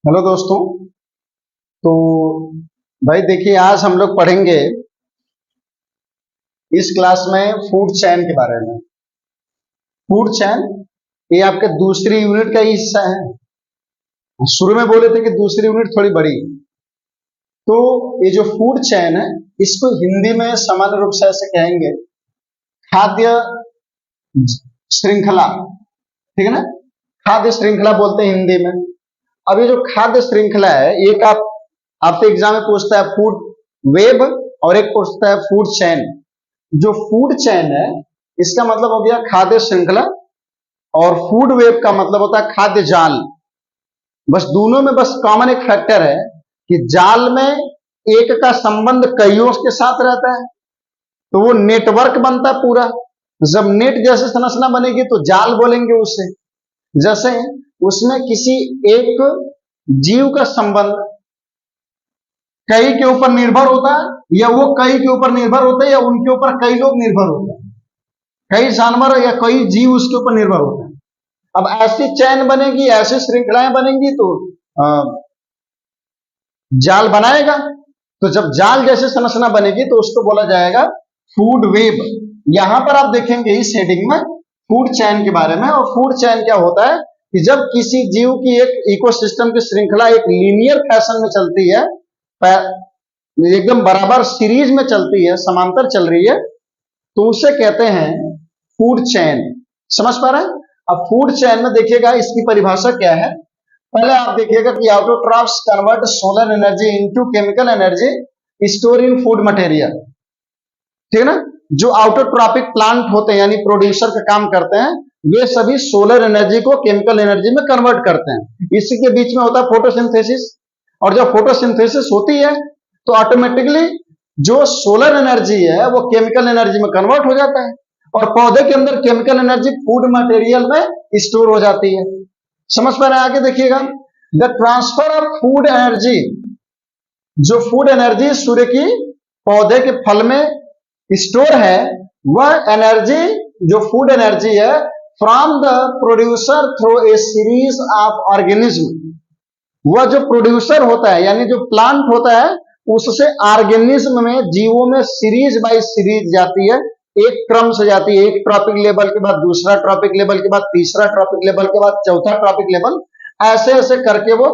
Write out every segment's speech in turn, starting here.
Hello दोस्तों। तो भाई देखिए, आज हम लोग पढ़ेंगे इस क्लास में फूड चैन के बारे में। फूड चैन ये आपके दूसरी यूनिट का ही हिस्सा है। शुरू में बोले थे कि दूसरी यूनिट थोड़ी बड़ी है। तो ये जो फूड चैन है, इसको हिंदी में सामान्य रूप से ऐसे कहेंगे, खाद्य श्रृंखला। ठीक है ना, खाद्य श्रृंखला बोलते हैं हिंदी में। अब ये जो खाद्य श्रृंखला है, एक आपसे एग्जाम में पूछता है फूड वेब और एक पूछता है फूड चैन। जो फूड चैन है इसका मतलब हो गया खाद्य श्रृंखला, और फूड वेब का मतलब होता है खाद्य जाल। बस दोनों में बस कॉमन एक फैक्टर है कि जाल में एक का संबंध कईयों के साथ रहता है, तो वो नेटवर्क बनता है पूरा। जब नेट जैसे संरचना बनेगी तो जाल बोलेंगे उसे। जैसे उसमें किसी एक जीव का संबंध कई के ऊपर निर्भर होता है, या वो कई के ऊपर निर्भर होते हैं, या उनके ऊपर कई लोग निर्भर होते हैं, कई जानवर या कई जीव उसके ऊपर निर्भर होते हैं। अब ऐसी चैन बनेगी, ऐसी श्रृंखलाएं बनेंगी तो जाल बनाएगा। तो जब जाल जैसे संरचना बनेगी तो उसको बोला जाएगा फूड वेब। यहां पर आप देखेंगे इस हेडिंग में फूड चैन के बारे में। और फूड चैन क्या होता है कि जब किसी जीव की एक इकोसिस्टम की श्रृंखला एक लीनियर फैशन में चलती है, एकदम बराबर सीरीज में चलती है, समांतर चल रही है, तो उसे कहते हैं फूड चैन। समझ पा रहे हैं? अब फूड चैन में देखिएगा इसकी परिभाषा क्या है। पहले आप देखिएगा कि autotrophs convert solar energy into chemical energy store in food material. ठीक है ना, जो ऑटोट्रॉपिक प्लांट होते हैं यानी प्रोड्यूसर का काम करते हैं, वे सभी सोलर एनर्जी को केमिकल एनर्जी में कन्वर्ट करते हैं। इसी के बीच में होता है फोटोसिंथेसिस, और जब फोटोसिंथेसिस होती है तो ऑटोमेटिकली जो सोलर एनर्जी है वो केमिकल एनर्जी में कन्वर्ट हो जाता है, और पौधे के अंदर केमिकल एनर्जी फूड मटेरियल में स्टोर हो जाती है। समझ पा रहे हैं? आगे देखिएगा, the transfer of food energy, जो फूड एनर्जी सूर्य की पौधे के फल में स्टोर है, वह एनर्जी जो फूड एनर्जी है from the producer through a series of organism, वह जो प्रोड्यूसर होता है यानी जो प्लांट होता है उससे ऑर्गेनिज्म में, जीवों में सीरीज बाय सीरीज जाती है, एक क्रम से जाती है। एक ट्रॉपिक लेवल के बाद दूसरा ट्रॉपिक लेवल के बाद तीसरा ट्रॉपिक लेवल के बाद चौथा ट्रॉपिक लेवल, ऐसे ऐसे करके वो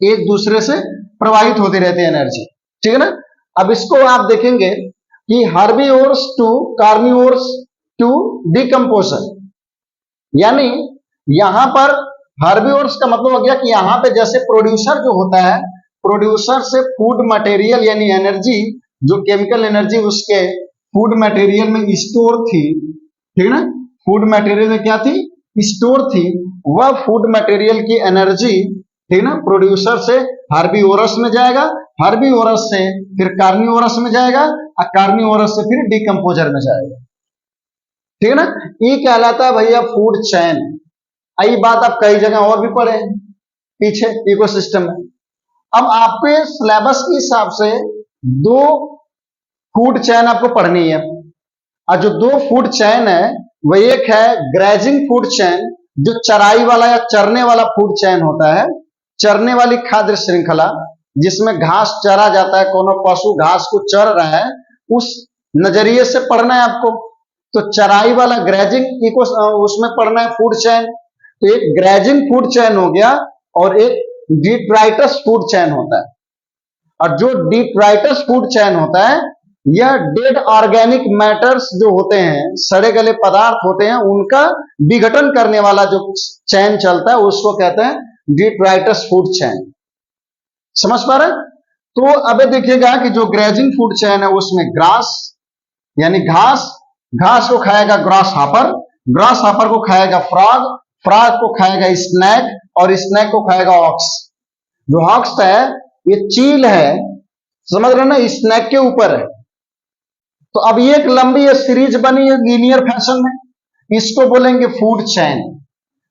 एक दूसरे से प्रवाहित होती रहती है एनर्जी। ठीक है ना। अब इसको आप देखेंगे कि herbivores to carnivores to decomposer, यानी यहां पर हर्बीवोर्स का मतलब हो गया कि यहां पे जैसे प्रोड्यूसर जो होता है, प्रोड्यूसर से फूड मटेरियल यानी एनर्जी, जो केमिकल एनर्जी उसके फूड मटेरियल में स्टोर थी, ठीक है ना, फूड मटेरियल में क्या थी, स्टोर थी, वह फूड मटेरियल की एनर्जी, ठीक है ना, प्रोड्यूसर से हर्बीवोरस में जाएगा, हर्बीवोरस से फिर कार्निवोरस में जाएगा, और कार्निवोरस से फिर डिकम्पोजर में जाएगा। ठीक है ना, ये कहलाता है भैया फूड चैन। आई बात आप कई जगह और भी पढ़े पीछे इकोसिस्टम में। अब आपके सिलेबस के हिसाब से दो फूड चैन आपको पढ़नी है, और जो दो फूड चैन है वह एक है ग्रेजिंग फूड चैन, जो चराई वाला या चरने वाला फूड चैन होता है, चरने वाली खाद्य श्रृंखला, जिसमें घास चरा जाता है, कोनो पशु घास को चर रहा है, उस नजरिए से पढ़ना है आपको। तो चराई वाला ग्रेजिंग उसमें पढ़ना है फूड चैन। तो एक ग्रेजिंग फूड चैन हो गया, और एक डिट्राइटस फूड चैन होता है। और जो डिट्राइटस फूड चैन होता है, यह डेड ऑर्गेनिक मैटर्स जो होते हैं, सड़े गले पदार्थ होते हैं, उनका विघटन करने वाला जो चैन चलता है उसको कहते हैं डिट्राइटस फूड चैन। समझ पा रहे हैं? तो अब देखिएगा कि जो ग्रेजिंग फूड चैन है उसमें ग्रास यानी घास, घास को खाएगा ग्रास हापर, ग्रास हापर को खाएगा फ्रॉग, फ्रॉग को खाएगा स्नैक, और स्नैक को खाएगा ऑक्स। जो ऑक्स है ये चील है, समझ रहे ना, स्नैक के ऊपर है। तो अब ये एक लंबी सीरीज बनी है लीनियर फैशन में, इसको बोलेंगे फूड चैन।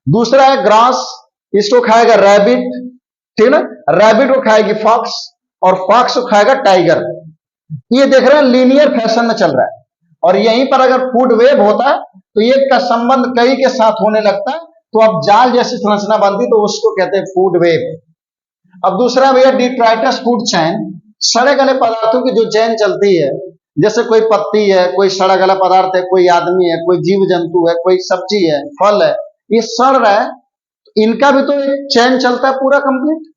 दूसरा है ग्रास, इसको खाएगा रैबिट, ठीक है ना, रैबिट को खाएगी फॉक्स, और फॉक्स को खाएगा टाइगर। ये देख रहे हैं लीनियर फैशन में चल रहा है। और यहीं पर अगर फूड वेब होता है तो एक का संबंध कई के साथ होने लगता है, तो अब जाल जैसी संरचना बनती तो उसको कहते हैं फूड वेब। अब दूसरा भैया डिट्राइटस फूड चैन, सड़े गले पदार्थों की जो चैन चलती है, जैसे कोई पत्ती है, कोई सड़ा गला पदार्थ है, कोई आदमी है, कोई जीव जंतु है, कोई सब्जी है, फल है, ये सड़ रहा है, इनका भी तो एक चैन चलता है पूरा कंप्लीट।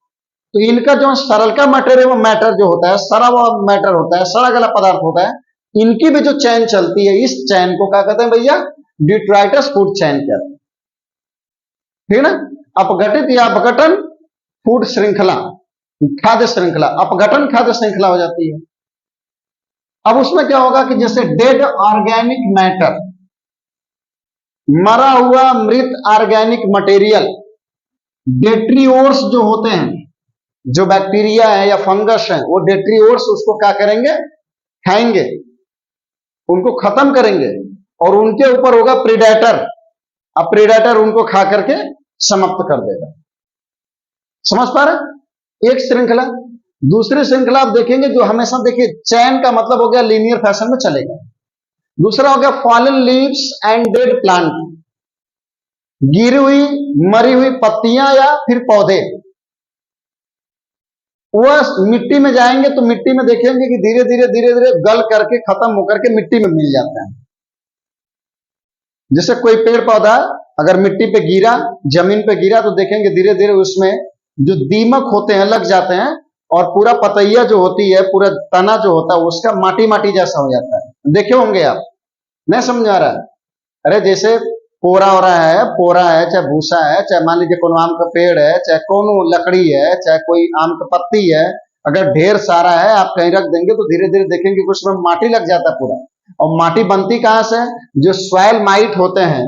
तो इनका जो सरल का मैटर है, वो मैटर जो होता है, सड़ा हुआ मैटर होता है, सड़ा गला पदार्थ होता है, इनकी भी जो चैन चलती है, इस चैन को क्या कहते हैं भैया? डिट्राइटस फूड चैन कहते हैं, ठीक है ना। अपघटित या अपघटन फूड श्रृंखला, खाद्य श्रृंखला, अपघटन खाद्य श्रृंखला हो जाती है। अब उसमें क्या होगा कि जैसे डेड ऑर्गेनिक मैटर, मरा हुआ मृत ऑर्गेनिक मटेरियल, डेट्रियोर्स जो होते हैं, जो बैक्टीरिया है या फंगस है, वो डेट्रियोर्स उसको क्या करेंगे? खाएंगे, उनको खत्म करेंगे, और उनके ऊपर होगा प्रीडेटर। अब प्रीडेटर उनको खा करके समाप्त कर देगा। समझ पा रहे? एक श्रृंखला। दूसरी श्रृंखला आप देखेंगे जो हमेशा, देखिए चैन का मतलब हो गया लीनियर फैशन में चलेगा। दूसरा हो गया fallen leaves and dead plant, गिरी हुई मरी हुई पत्तियां या फिर पौधे, वह मिट्टी में जाएंगे तो मिट्टी में देखेंगे कि धीरे धीरे धीरे धीरे गल करके खत्म होकर के मिट्टी में मिल जाता है। जैसे कोई पेड़ पौधा अगर मिट्टी पे गिरा, जमीन पे गिरा, तो देखेंगे धीरे धीरे उसमें जो दीमक होते हैं लग जाते हैं, और पूरा पतैया जो होती है, पूरा तना जो होता है, उसका माटी माटी जैसा हो जाता है। देखे होंगे आप, नहीं समझ आ रहा है? अरे जैसे पोरा हो रहा है, पोरा है, चाहे भूसा है, चाहे मान लीजिए कोनो आम का पेड़ है, चाहे कोनो लकड़ी है, चाहे कोई आम का पत्ती है, अगर ढेर सारा है आप कहीं रख देंगे तो धीरे धीरे देखेंगे कि उसमें माटी लग जाता है पूरा। और माटी बनती कहां से? जो सॉइल माइट होते हैं,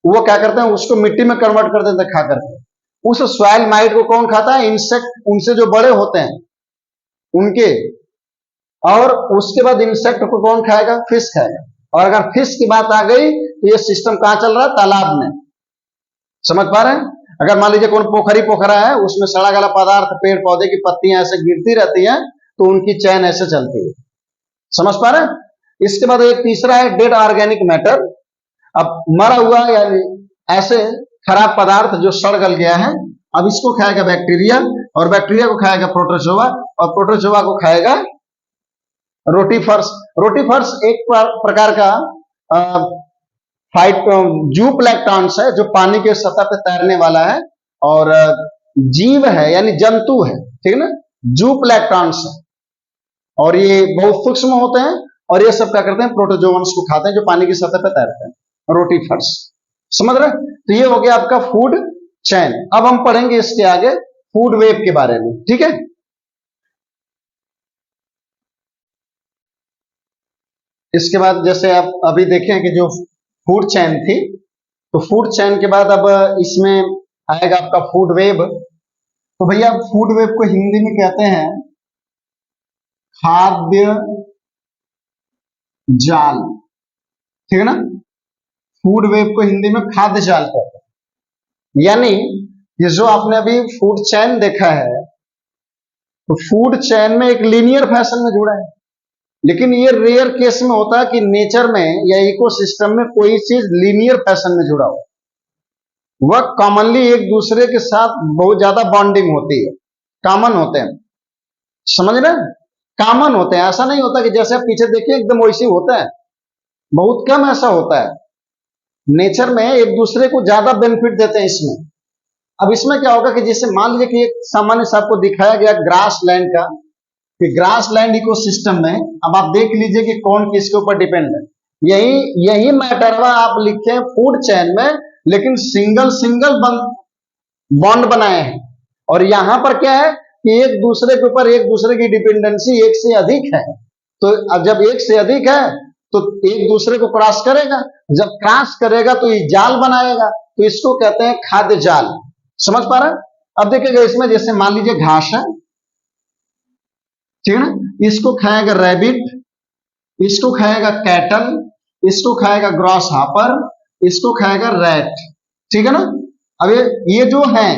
वो क्या करते हैं? उसको मिट्टी में कन्वर्ट कर देते हैं खा करके। उस सॉइल माइट को कौन खाता है? इंसेक्ट, उनसे जो बड़े होते हैं उनके। और उसके बाद इंसेक्ट को कौन खाएगा? फिश खाएगा। और अगर फिश की बात आ गई तो ये सिस्टम कहां चल रहा है? तालाब में। समझ पा रहे हैं? अगर मान लीजिए कौन पोखरी पोखरा है, उसमें सड़ा गला पदार्थ, पेड़ पौधे की पत्तियां ऐसे गिरती रहती हैं, तो उनकी चैन ऐसे चलती है। समझ पा रहे हैं? इसके बाद एक तीसरा है डेड ऑर्गेनिक मैटर। अब मरा हुआ यानी ऐसे खराब पदार्थ जो सड़ गल गया है, अब इसको खाएगा बैक्टीरिया, और बैक्टीरिया को खाएगा प्रोटोजोआ, और प्रोटोजोआ को खाएगा रोटीफर्स। रोटीफर्स एक प्रकार का जूप्लैंक्टॉन्स है, जो पानी के सतह पे तैरने वाला है, और जीव है यानी जंतु है, ठीक है ना, जूप्लैंक्टॉन्स है। और ये बहुत सूक्ष्म होते हैं, और ये सब क्या करते हैं? प्रोटोजोअन्स को खाते हैं, जो पानी की सतह पे तैरते हैं, रोटीफर्स। समझ रहे? तो ये हो गया आपका फूड चैन। अब हम पढ़ेंगे इसके आगे फूड वेब के बारे में, ठीक है। इसके बाद जैसे आप अभी देखें कि जो फूड चैन थी, तो फूड चैन के बाद अब इसमें आएगा आपका फूड वेब। तो भैया फूड वेब को हिंदी में कहते हैं खाद्य जाल, ठीक है ना। फूड वेब को हिंदी में खाद्य जाल कहते हैं। यानी ये जो आपने अभी फूड चैन देखा है, तो फूड चैन में एक लीनियर फैशन में जुड़ा है, लेकिन ये रेयर केस में होता है कि नेचर में या इकोसिस्टम में कोई चीज लीनियर फैशन में जुड़ा हो। वह कॉमनली एक दूसरे के साथ बहुत ज्यादा बॉन्डिंग होती है, कॉमन होते हैं। समझ रहे हैं? कॉमन होते हैं, ऐसा नहीं होता कि जैसे आप पीछे देखिए एकदम वैसे होता है, बहुत कम ऐसा होता है। नेचर में एक दूसरे को ज्यादा बेनिफिट देते हैं इसमें। अब इसमें क्या होगा कि जैसे मान लीजिए कि एक सामान्य से आपको दिखाया गया ग्रास लैंड का, कि ग्रास लैंड इकोसिस्टम में अब आप देख लीजिए कि कौन किसके ऊपर डिपेंड है। यही मैटर आप लिखे फूड चैन में, लेकिन सिंगल सिंगल बॉन्ड बनाए हैं। और यहां पर क्या है कि एक दूसरे के ऊपर एक दूसरे की डिपेंडेंसी एक से अधिक है। तो अब जब एक से अधिक है तो एक दूसरे को क्रॉस करेगा, जब क्रॉस करेगा तो ये जाल बनाएगा, तो इसको कहते हैं खाद्य जाल। समझ पा रहे हैं? अब देखिएगा इसमें जैसे मान लीजिए घास है, ठीक है ना, इसको खाएगा रैबिट, इसको खाएगा कैटल, इसको खाएगा ग्रॉस हापर, इसको खाएगा रैट, ठीक है ना। अब ये जो हैं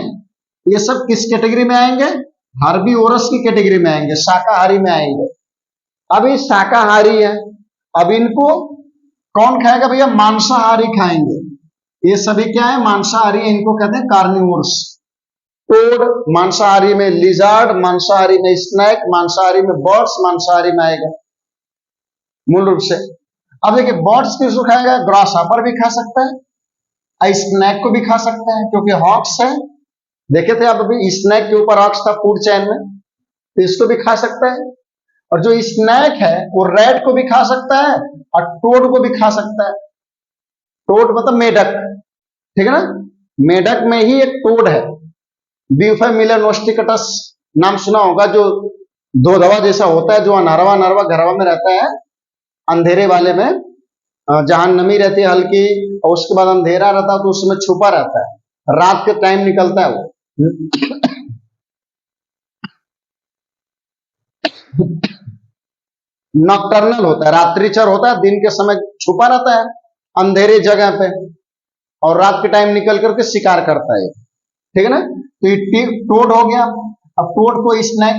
ये सब किस कैटेगरी में आएंगे? हार्बीवोरस की कैटेगरी में आएंगे, शाकाहारी में आएंगे। अब ये शाकाहारी है, अब इनको कौन खाएगा भैया? मांसाहारी खाएंगे। ये सभी क्या है? मांसाहारी है, इनको कहते हैं कार्निवोर्स। टोड मांसाहारी में, लिजार्ड मांसाहारी में, स्नैक मांसाहारी में, बर्ड्स मांसाहारी में आएगा मूल रूप से। अब देखिए बर्ड्स किसको खाएगा, ग्रास हॉपर भी खा सकता है, स्नैक को भी खा सकता है क्योंकि हॉक्स है, देखे थे आप अभी स्नैक के ऊपर हॉक्स था फूड चैन में, तो इसको भी खा सकता है। और जो स्नैक है वो रैट को भी खा सकता है और टोड को भी खा सकता है। टोड मतलब मेढक, ठीक है ना, मेढक में ही एक टोड है, ब्यूफे मिलेनोस्टिकटस नाम सुना होगा, जो दो दवा जैसा होता है, जो अनहरवा नरवा घरवा में रहता है, अंधेरे वाले में जहां नमी रहती है हल्की और उसके बाद अंधेरा रहता है तो उसमें छुपा रहता है, रात के टाइम निकलता है वो। नॉकटर्नल होता है, रात्रिचर होता है, दिन के समय छुपा रहता है अंधेरे जगह पे और रात के टाइम निकल करके शिकार करता है, ठीक है ना। तो ये टोड हो गया। अब टोड को स्नैक,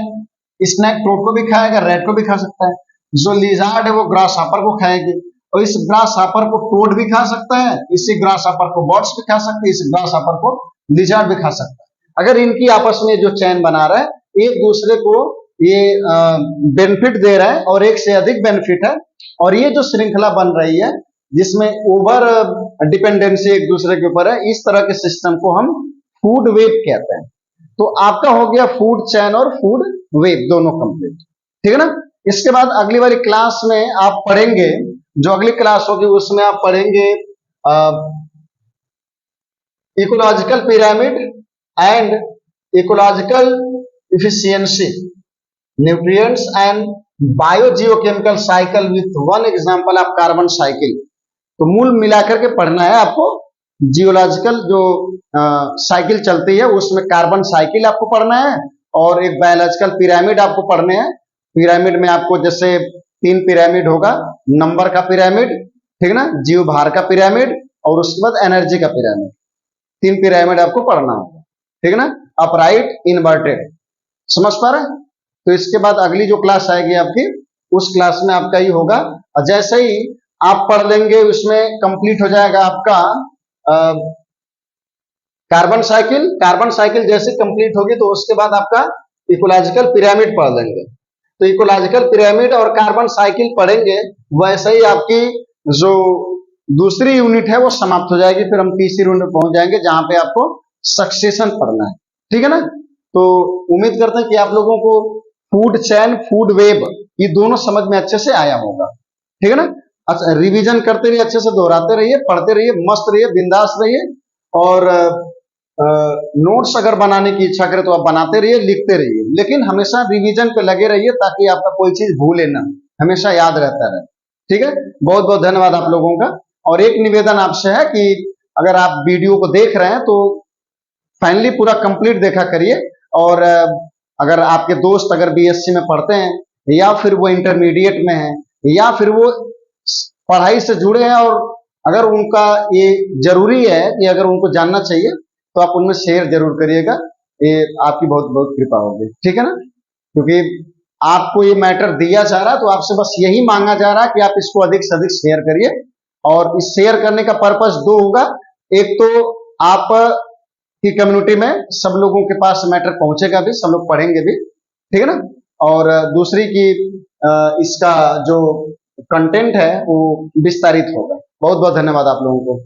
स्नैक टोड को भी खाएगा, रैट को भी खा सकता है। जो लिजार्ड है वो ग्रास हॉपर को खाएगी और इस ग्रास हॉपर को टोड भी खा सकता है, इसी ग्रास हॉपर को बर्ड्स भी खा सकते हैं, इस ग्रास हॉपर को लिजार्ड भी खा सकता है। अगर इनकी आपस में जो चैन बना रहा है एक दूसरे को ये बेनिफिट दे रहा है और एक से अधिक बेनिफिट है, और ये जो श्रृंखला बन रही है जिसमें ओवर डिपेंडेंसी एक दूसरे के ऊपर है, इस तरह के सिस्टम को हम फूड वेब कहते हैं। तो आपका हो गया फूड चैन और फूड वेब दोनों कंप्लीट, ठीक है ना। इसके बाद अगली वाली क्लास में आप पढ़ेंगे, जो अगली क्लास होगी उसमें आप पढ़ेंगे ecological pyramid and ecological efficiency, nutrients and biogeochemical cycle with one example of carbon cycle. तो मूल मिलाकर के पढ़ना है आपको, जियोलॉजिकल जो साइकिल चलती है उसमें कार्बन साइकिल आपको पढ़ना है और एक बायोलॉजिकल पिरामिड आपको पढ़ने हैं। पिरामिड में आपको जैसे 3 पिरामिड होगा, नंबर का पिरामिड, ठीक है ना, जीव भार का पिरामिड और उसके बाद एनर्जी का पिरामिड, 3 पिरामिड आपको पढ़ना होगा, ठीक है ना, अपराइट इनवर्टेड, समझ पा रहे हैं। तो इसके बाद अगली जो क्लास आएगी आपकी उस क्लास में आपका ही होगा, और जैसे ही आप पढ़ लेंगे उसमें कंप्लीट हो जाएगा आपका कार्बन साइकिल। कार्बन साइकिल जैसे कंप्लीट होगी तो उसके बाद आपका इकोलॉजिकल पिरामिड पढ़ लेंगे। तो इकोलॉजिकल पिरामिड और कार्बन साइकिल पढ़ेंगे, वैसे ही आपकी जो दूसरी यूनिट है वो समाप्त हो जाएगी, फिर हम तीसरी यूनिट पहुंच जाएंगे जहां पे आपको सक्सेशन पढ़ना है, ठीक है ना। तो उम्मीद करते हैं कि आप लोगों को फूड चैन फूड वेब ये दोनों समझ में अच्छे से आया होगा, ठीक है ना। अच्छा, रिवीजन करते रहिए, अच्छे से दोहराते रहिए, पढ़ते रहिए, मस्त रहिए, बिंदास रहिए, और नोट्स अगर बनाने की इच्छा करें तो आप बनाते रहिए, लिखते रहिए, लेकिन हमेशा रिवीजन पे लगे रहिए ताकि आपका कोई चीज भूले ना, हमेशा याद रहता रहे, ठीक है। बहुत बहुत धन्यवाद आप लोगों का। और एक निवेदन आपसे है कि अगर आप वीडियो को देख रहे हैं तो फाइनली पूरा कंप्लीट देखा करिए, और अगर आपके दोस्त अगर बीएससी में पढ़ते हैं या फिर वो इंटरमीडिएट में है या फिर वो पढ़ाई से जुड़े हैं और अगर उनका ये जरूरी है कि अगर उनको जानना चाहिए तो आप उनमें शेयर जरूर करिएगा, ये आपकी बहुत बहुत कृपा होगी, ठीक है ना। क्योंकि आपको ये मैटर दिया जा रहा है तो आपसे बस यही मांगा जा रहा है कि आप इसको अधिक से अधिक शेयर करिए, और इस शेयर करने का पर्पस 2 होगा। एक तो आप की कम्युनिटी में सब लोगों के पास मैटर पहुंचेगा भी, सब लोग पढ़ेंगे भी, ठीक है ना। और दूसरी की इसका जो कंटेंट है वो विस्तारित होगा। बहुत बहुत धन्यवाद आप लोगों को।